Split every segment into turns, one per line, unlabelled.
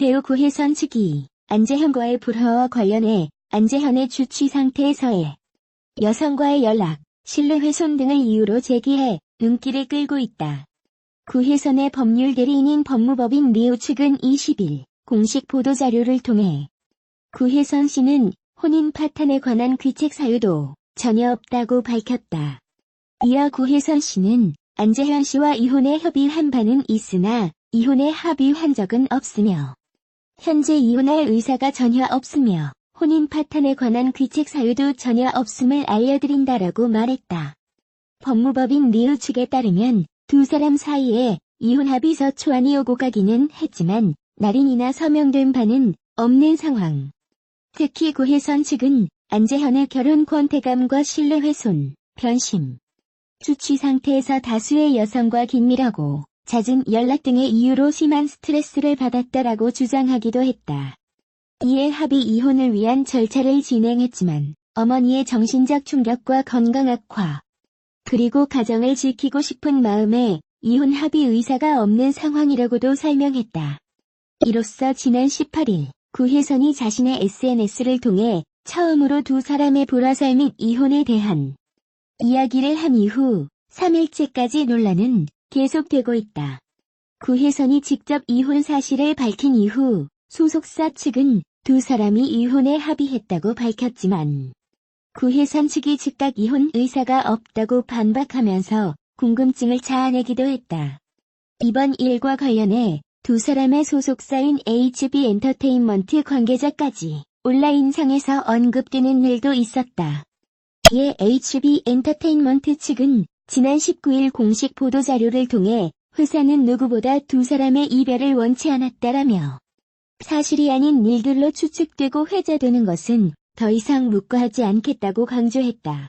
배우 구혜선 측이 안재현과의 불화와 관련해 안재현의 주치 상태에서의 여성과의 연락, 신뢰훼손 등을 이유로 제기해 눈길을 끌고 있다. 구혜선의 법률 대리인인 법무법인 리우 측은 20일 공식 보도자료를 통해 구혜선 씨는 혼인 파탄에 관한 귀책 사유도 전혀 없다고 밝혔다. 이어 구혜선 씨는 안재현 씨와 이혼에 협의한 바는 있으나 이혼에 합의한 적은 없으며 현재 이혼할 의사가 전혀 없으며 혼인 파탄에 관한 귀책 사유도 전혀 없음을 알려드린다라고 말했다. 법무법인 리우 측에 따르면 두 사람 사이에 이혼 합의서 초안이 오고 가기는 했지만 날인이나 서명된 바는 없는 상황. 특히 구혜선 측은 안재현의 결혼 권태감과 신뢰훼손, 변심, 주치 상태에서 다수의 여성과 긴밀하고 잦은 연락 등의 이유로 심한 스트레스를 받았다라고 주장하기도 했다. 이에 합의 이혼을 위한 절차를 진행했지만 어머니의 정신적 충격과 건강 악화, 그리고 가정을 지키고 싶은 마음에 이혼 합의 의사가 없는 상황이라고도 설명했다. 이로써 지난 18일 구혜선이 자신의 SNS를 통해 처음으로 두 사람의 불화설 및 이혼에 대한 이야기를 한 이후 3일째까지 논란은 계속되고 있다. 구혜선이 직접 이혼 사실을 밝힌 이후 소속사 측은 두 사람이 이혼에 합의했다고 밝혔지만 구혜선 측이 즉각 이혼 의사가 없다고 반박하면서 궁금증을 자아내기도 했다. 이번 일과 관련해 두 사람의 소속사인 HB엔터테인먼트 관계자까지 온라인상에서 언급되는 일도 있었다. 이에 HB엔터테인먼트 측은 지난 19일 공식 보도자료를 통해 회사는 누구보다 두 사람의 이별을 원치 않았다라며 사실이 아닌 일들로 추측되고 회자되는 것은 더 이상 묵과하지 않겠다고 강조했다.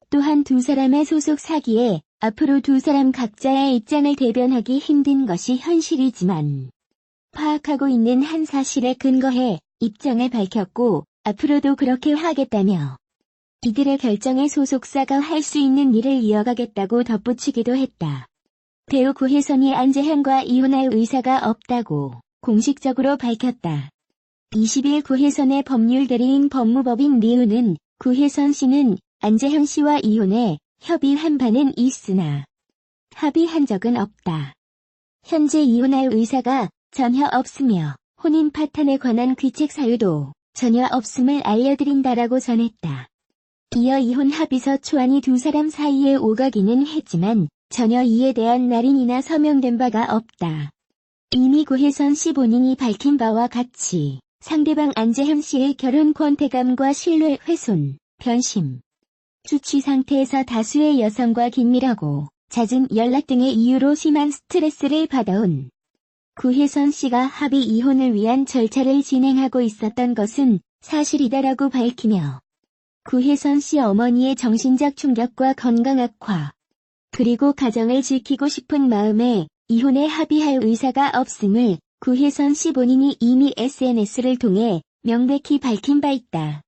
또한 두 사람의 소속사기에 앞으로 두 사람 각자의 입장을 대변하기 힘든 것이 현실이지만 파악하고 있는 한 사실에 근거해 입장을 밝혔고 앞으로도 그렇게 하겠다며 이들의 결정에 소속사가 할 수 있는 일을 이어가겠다고 덧붙이기도 했다. 배우 구혜선이 안재현과 이혼할 의사가 없다고 공식적으로 밝혔다. 20일 구혜선의 법률 대리인 법무법인 리우는 구혜선 씨는 안재현 씨와 이혼에 협의한 바는 있으나 합의한 적은 없다. 현재 이혼할 의사가 전혀 없으며 혼인 파탄에 관한 귀책 사유도 전혀 없음을 알려드린다라고 전했다. 이어 이혼 합의서 초안이 두 사람 사이에 오가기는 했지만 전혀 이에 대한 날인이나 서명된 바가 없다. 이미 구혜선 씨 본인이 밝힌 바와 같이 상대방 안재현 씨의 결혼 권태감과 신뢰 훼손, 변심, 주치 상태에서 다수의 여성과 긴밀하고 잦은 연락 등의 이유로 심한 스트레스를 받아온 구혜선 씨가 합의 이혼을 위한 절차를 진행하고 있었던 것은 사실이다라고 밝히며 구혜선 씨 어머니의 정신적 충격과 건강 악화, 그리고 가정을 지키고 싶은 마음에 이혼에 합의할 의사가 없음을 구혜선 씨 본인이 이미 SNS를 통해 명백히 밝힌 바 있다.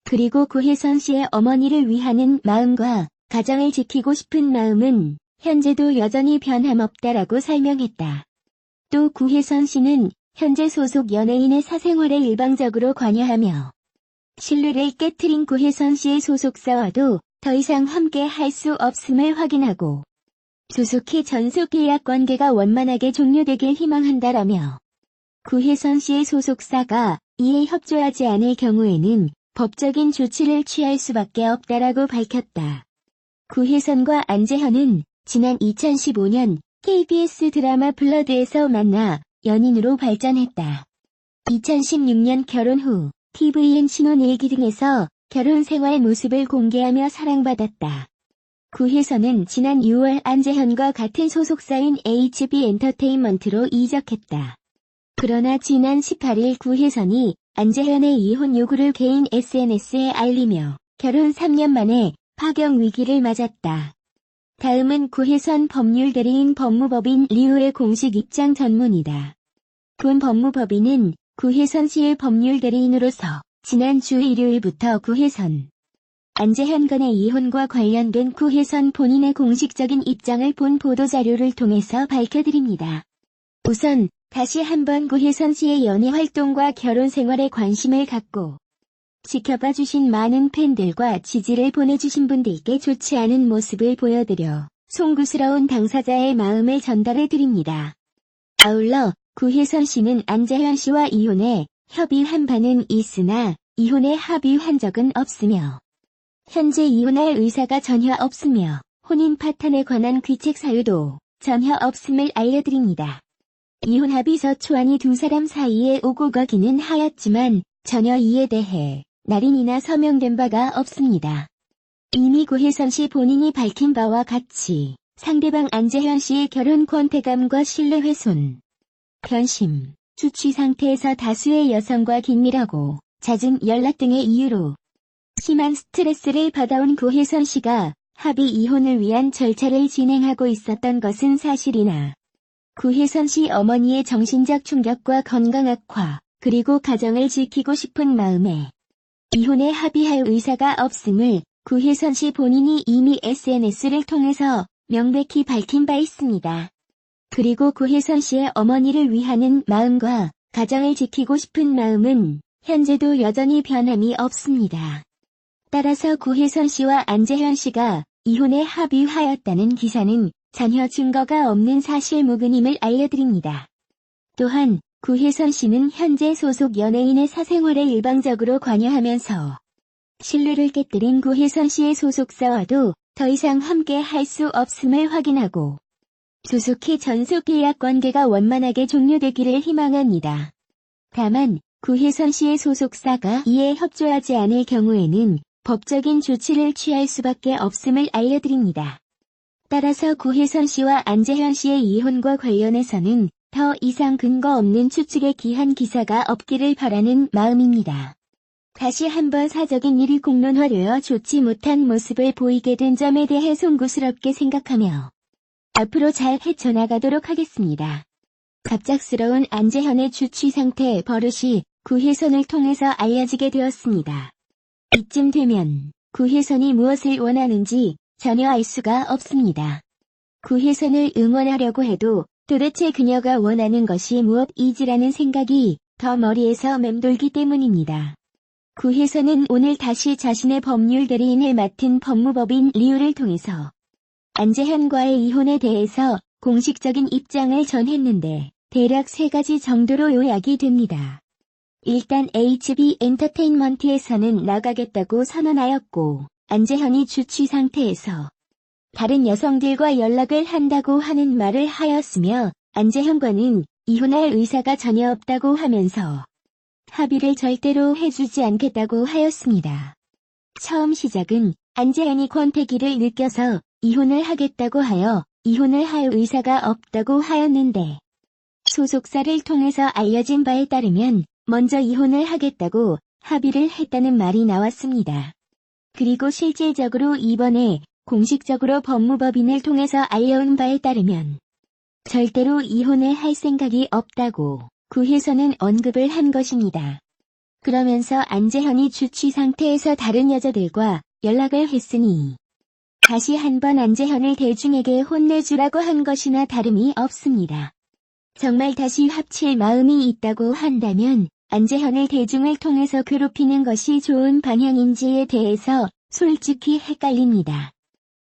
그리고 구혜선 씨의 어머니를 위하는 마음과 가정을 지키고 싶은 마음은 현재도 여전히 변함없다라고 설명했다. 또 구혜선 씨는 현재 소속 연예인의 사생활에 일방적으로 관여하며 신뢰를 깨트린 구혜선 씨의 소속사와도 더 이상 함께 할 수 없음을 확인하고 조속히 전속 계약 관계가 원만하게 종료되길 희망한다라며 구혜선 씨의 소속사가 이에 협조하지 않을 경우에는 법적인 조치를 취할 수밖에 없다라고 밝혔다. 구혜선과 안재현은 지난 2015년 KBS 드라마 블러드에서 만나 연인으로 발전했다. 2016년 결혼 후 TVN 신혼일기 등에서 결혼 생활 모습을 공개하며 사랑받았다. 구혜선은 지난 6월 안재현과 같은 소속사인 HB엔터테인먼트로 이적했다. 그러나 지난 18일 구혜선이 안재현의 이혼 요구를 개인 SNS에 알리며 결혼 3년 만에 파경 위기를 맞았다. 다음은 구혜선 법률 대리인 법무법인 리우의 공식 입장 전문이다. 본 법무법인은 구혜선 씨의 법률 대리인으로서 지난주 일요일부터 구혜선, 안재현 간의 이혼과 관련된 구혜선 본인의 공식적인 입장을 본 보도자료를 통해서 밝혀드립니다. 우선 다시 한번 구혜선 씨의 연애 활동과 결혼 생활에 관심을 갖고 지켜봐 주신 많은 팬들과 지지를 보내주신 분들께 좋지 않은 모습을 보여드려 송구스러운 당사자의 마음을 전달해 드립니다. 아울러 구혜선 씨는 안재현 씨와 이혼에 협의한 바는 있으나 이혼에 합의한 적은 없으며 현재 이혼할 의사가 전혀 없으며 혼인 파탄에 관한 귀책 사유도 전혀 없음을 알려드립니다. 이혼 합의서 초안이 두 사람 사이에 오고 가기는 하였지만 전혀 이에 대해 날인이나 서명된 바가 없습니다. 이미 구혜선 씨 본인이 밝힌 바와 같이 상대방 안재현 씨의 결혼 권태감과 신뢰훼손, 변심, 주취 상태에서 다수의 여성과 긴밀하고 잦은 연락 등의 이유로 심한 스트레스를 받아온 구혜선 씨가 합의 이혼을 위한 절차를 진행하고 있었던 것은 사실이나 구혜선 씨 어머니의 정신적 충격과 건강 악화, 그리고 가정을 지키고 싶은 마음에 이혼에 합의할 의사가 없음을 구혜선 씨 본인이 이미 SNS를 통해서 명백히 밝힌 바 있습니다. 그리고 구혜선 씨의 어머니를 위하는 마음과 가정을 지키고 싶은 마음은 현재도 여전히 변함이 없습니다. 따라서 구혜선 씨와 안재현 씨가 이혼에 합의하였다는 기사는 전혀 증거가 없는 사실무근임을 알려드립니다. 또한 구혜선 씨는 현재 소속 연예인의 사생활에 일방적으로 관여하면서 신뢰를 깨뜨린 구혜선 씨의 소속사와도 더 이상 함께 할 수 없음을 확인하고 조속히 전속계약 관계가 원만하게 종료되기를 희망합니다. 다만 구혜선 씨의 소속사가 이에 협조하지 않을 경우에는 법적인 조치를 취할 수밖에 없음을 알려드립니다. 따라서 구혜선 씨와 안재현 씨의 이혼과 관련해서는 더 이상 근거 없는 추측에 기한 기사가 없기를 바라는 마음입니다. 다시 한번 사적인 일이 공론화되어 좋지 못한 모습을 보이게 된 점에 대해 송구스럽게 생각하며 앞으로 잘 헤쳐나가도록 하겠습니다. 갑작스러운 안재현의 주취 상태 버릇이 구혜선을 통해서 알려지게 되었습니다. 이쯤 되면 구혜선이 무엇을 원하는지 전혀 알 수가 없습니다. 구혜선을 응원하려고 해도 도대체 그녀가 원하는 것이 무엇이지라는 생각이 더 머리에서 맴돌기 때문입니다. 구혜선은 오늘 다시 자신의 법률 대리인을 맡은 법무법인 리우를 통해서 안재현과의 이혼에 대해서 공식적인 입장을 전했는데 대략 3가지 정도로 요약이 됩니다. 일단 HB 엔터테인먼트에서는 나가겠다고 선언하였고 안재현이 주취 상태에서 다른 여성들과 연락을 한다고 하는 말을 하였으며 안재현과는 이혼할 의사가 전혀 없다고 하면서 합의를 절대로 해주지 않겠다고 하였습니다. 처음 시작은 안재현이 권태기를 느껴서 이혼을 하겠다고 하여 이혼을 할 의사가 없다고 하였는데 소속사를 통해서 알려진 바에 따르면 먼저 이혼을 하겠다고 합의를 했다는 말이 나왔습니다. 그리고 실질적으로 이번에 공식적으로 법무법인을 통해서 알려온 바에 따르면 절대로 이혼을 할 생각이 없다고 구혜선은 언급을 한 것입니다. 그러면서 안재현이 주취 상태에서 다른 여자들과 연락을 했으니 다시 한번 안재현을 대중에게 혼내주라고 한 것이나 다름이 없습니다. 정말 다시 합칠 마음이 있다고 한다면 안재현을 대중을 통해서 괴롭히는 것이 좋은 방향인지에 대해서 솔직히 헷갈립니다.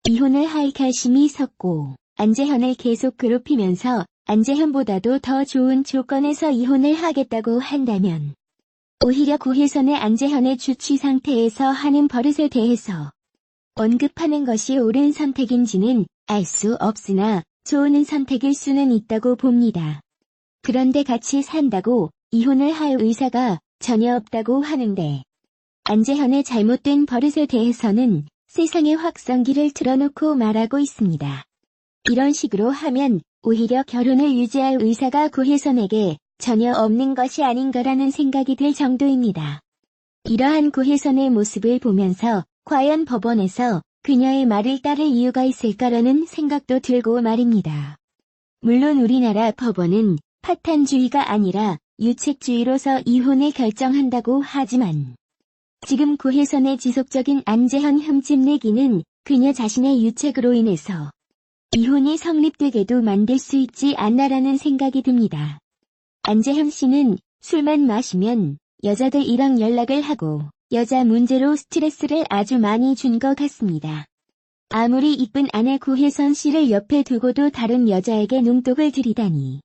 이혼을 할 결심이 섰고 안재현을 계속 괴롭히면서 안재현보다도 더 좋은 조건에서 이혼을 하겠다고 한다면 오히려 구혜선의 안재현의 주취 상태에서 하는 버릇에 대해서 언급하는 것이 옳은 선택인지는 알 수 없으나 좋은 선택일 수는 있다고 봅니다. 그런데 같이 산다고 이혼을 할 의사가 전혀 없다고 하는데 안재현의 잘못된 버릇에 대해서는 세상의 확성기를 틀어놓고 말하고 있습니다. 이런 식으로 하면 오히려 결혼을 유지할 의사가 구혜선에게 전혀 없는 것이 아닌가라는 생각이 들 정도입니다. 이러한 구혜선의 모습을 보면서 과연 법원에서 그녀의 말을 따를 이유가 있을까라는 생각도 들고 말입니다. 물론 우리나라 법원은 파탄주의가 아니라 유책주의로서 이혼을 결정한다고 하지만 지금 구혜선의 지속적인 안재현 흠집 내기는 그녀 자신의 유책으로 인해서 이혼이 성립되게도 만들 수 있지 않나라는 생각이 듭니다. 안재현 씨는 술만 마시면 여자들이랑 연락을 하고 여자 문제로 스트레스를 아주 많이 준 것 같습니다. 아무리 이쁜 아내 구혜선 씨를 옆에 두고도 다른 여자에게 눈독을 들이다니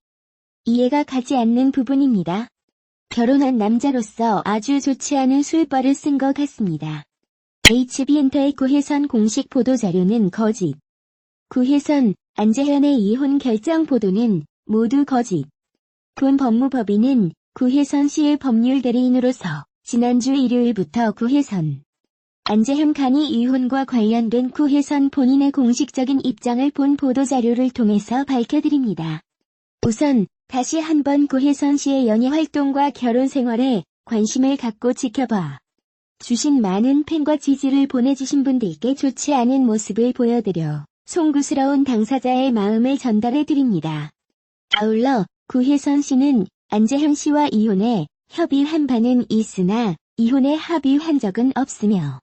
이해가 가지 않는 부분입니다. 결혼한 남자로서 아주 좋지 않은 술버를 쓴 것 같습니다. HB엔터의 구혜선 공식 보도자료는 거짓. 구혜선, 안재현의 이혼 결정 보도는 모두 거짓. 군 법무법인은 구혜선 씨의 법률 대리인으로서 지난주 일요일부터 구혜선, 안재현 간이 이혼과 관련된 구혜선 본인의 공식적인 입장을 본 보도자료를 통해서 밝혀드립니다. 우선 다시 한번 구혜선 씨의 연예 활동과 결혼 생활에 관심을 갖고 지켜봐 주신 많은 팬과 지지를 보내주신 분들께 좋지 않은 모습을 보여드려 송구스러운 당사자의 마음을 전달해드립니다. 아울러 구혜선 씨는 안재현 씨와 이혼에 협의한 바는 있으나 이혼에 합의한 적은 없으며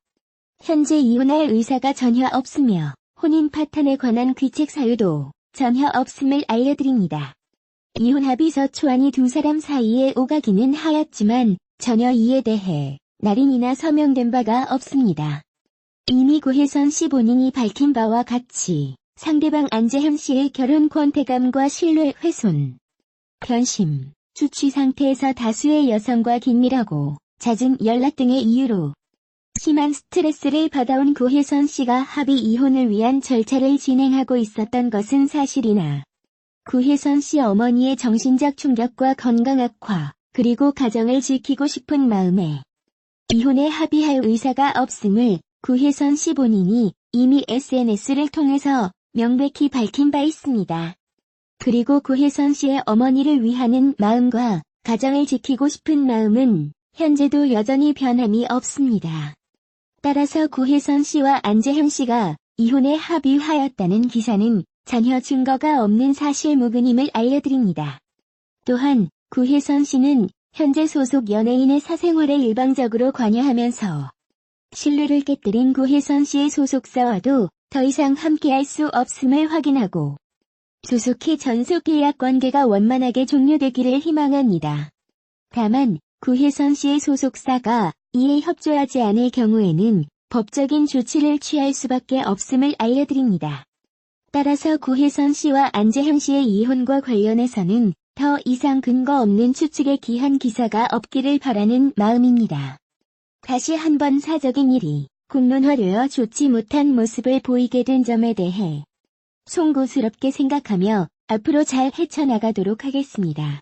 현재 이혼할 의사가 전혀 없으며 혼인 파탄에 관한 귀책 사유도 전혀 없음을 알려드립니다. 이혼 합의서 초안이 두 사람 사이에 오가기는 하였지만 전혀 이에 대해 날인이나 서명된 바가 없습니다. 이미 구혜선 씨 본인이 밝힌 바와 같이 상대방 안재현 씨의 결혼 권태감과 신뢰 훼손, 변심, 주취 상태에서 다수의 여성과 긴밀하고 잦은 연락 등의 이유로 심한 스트레스를 받아온 구혜선 씨가 합의 이혼을 위한 절차를 진행하고 있었던 것은 사실이나 구혜선 씨 어머니의 정신적 충격과 건강 악화, 그리고 가정을 지키고 싶은 마음에 이혼에 합의할 의사가 없음을 구혜선 씨 본인이 이미 SNS를 통해서 명백히 밝힌 바 있습니다. 그리고 구혜선 씨의 어머니를 위하는 마음과 가정을 지키고 싶은 마음은 현재도 여전히 변함이 없습니다. 따라서 구혜선 씨와 안재현 씨가 이혼에 합의하였다는 기사는 전혀 증거가 없는 사실무근임을 알려드립니다. 또한 구혜선 씨는 현재 소속 연예인의 사생활에 일방적으로 관여하면서 신뢰를 깨뜨린 구혜선 씨의 소속사와도 더 이상 함께할 수 없음을 확인하고 조속히 전속 계약 관계가 원만하게 종료되기를 희망합니다. 다만 구혜선 씨의 소속사가 이에 협조하지 않을 경우에는 법적인 조치를 취할 수밖에 없음을 알려드립니다. 따라서 구혜선 씨와 안재현 씨의 이혼과 관련해서는 더 이상 근거 없는 추측에 기한 기사가 없기를 바라는 마음입니다. 다시 한번 사적인 일이 공론화되어 좋지 못한 모습을 보이게 된 점에 대해 송구스럽게 생각하며 앞으로 잘 헤쳐나가도록 하겠습니다.